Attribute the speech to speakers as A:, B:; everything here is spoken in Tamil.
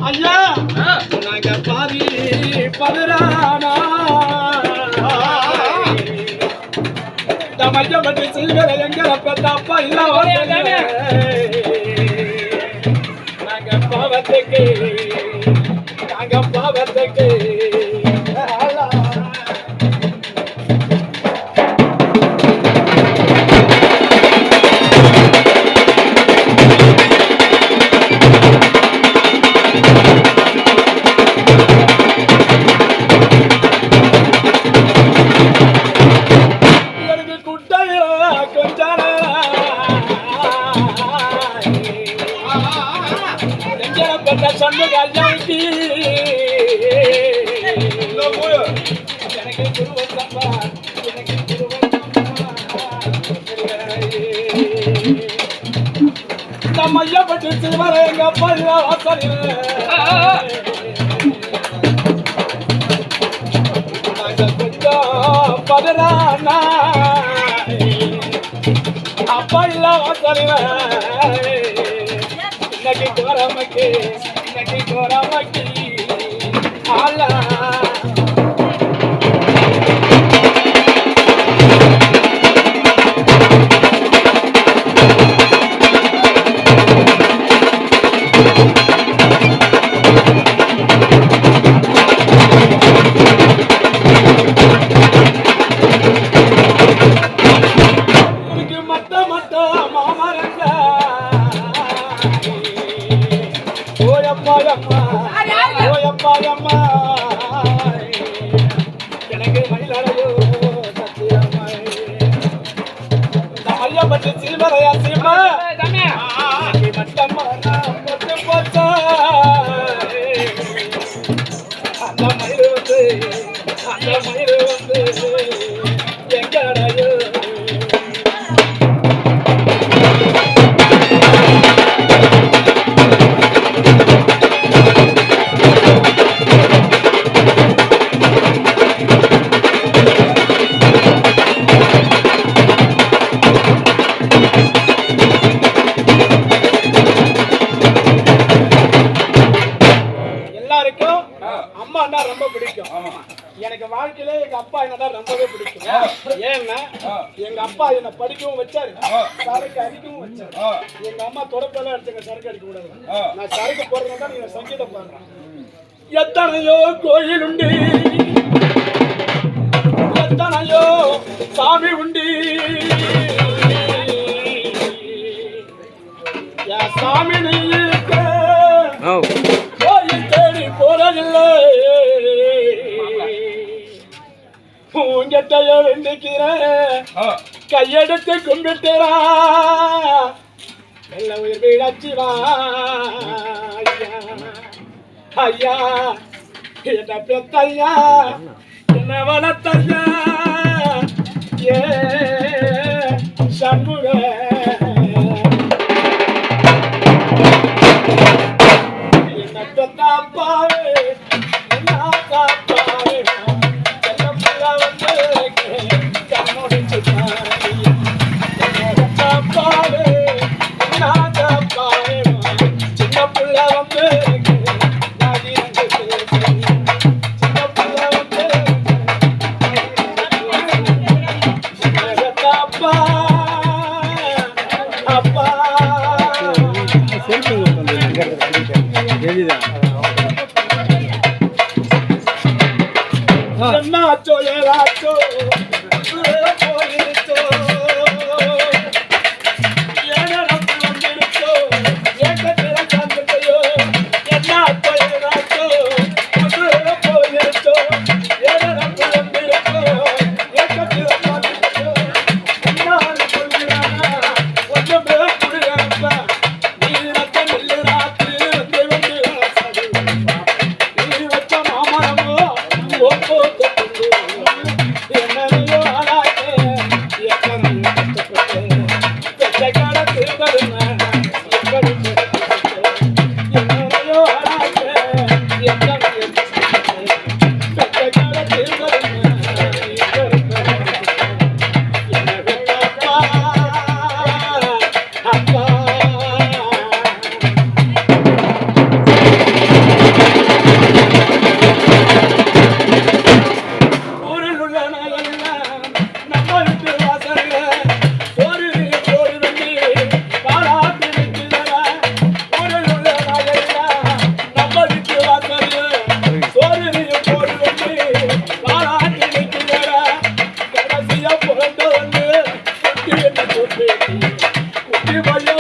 A: ஐயா நாங்க பாதி பதிரானா மையப்பட்டு செய்கிற எங்கிற பெத்த அப்பா இல்ல நாங்க பாவத்துக்கு சொன்ன கல்யாணிக்கு எனக்கு குருவத்தப்பா நம்ம ஐயப்பட்டு சிவர எங்க அப்பா வாசல் கொஞ்சம் பதிரானா அப்பா இல்ல வாசல் இன்னைக்கு கோரமக்கி ஆலா எனக்கு மயிலாளையோ சத்தியம்மாய் ஐயப்பட்டு சில்வரையா சிம்மா மட்டம்மா போச்சா அந்த மயிறு வந்து எங்கடையோ அம்மான்னா ரொம்ப பிடிக்கும். எனக்கு வாழ்க்கையில எங்க அப்பா என்னதான் ரொம்பவே பிடிக்கும். ஏன்னா எங்க அப்பா என்ன படிக்கவும் வச்சாரு, சரக்கு அடிக்கவும் வச்சாரு. எங்க அம்மா தொடப்பெல்லாம் அடிச்சாங்க, சரக்கு அடிக்க கூடாது. நான் சரக்கு போடுறதா நீங்க சங்கீதம் பாடுறேன். எத்தனையோ கோயில் உண்டு, எத்தனையோ சாமி உண்டு, சாமி கோயில் தேடி போறதில்லை, உங்ககிட்டயோ வேண்டிக்கிறேன், கையெடுத்து கும்பிட்டுறா நல்ல உயிர் வீழச்சிவா ஐயா, என்ன பெத்தையா, என்ன வளர்த்தையா, ஏ சண்முக Nacho, Nacho, அப்பா போய்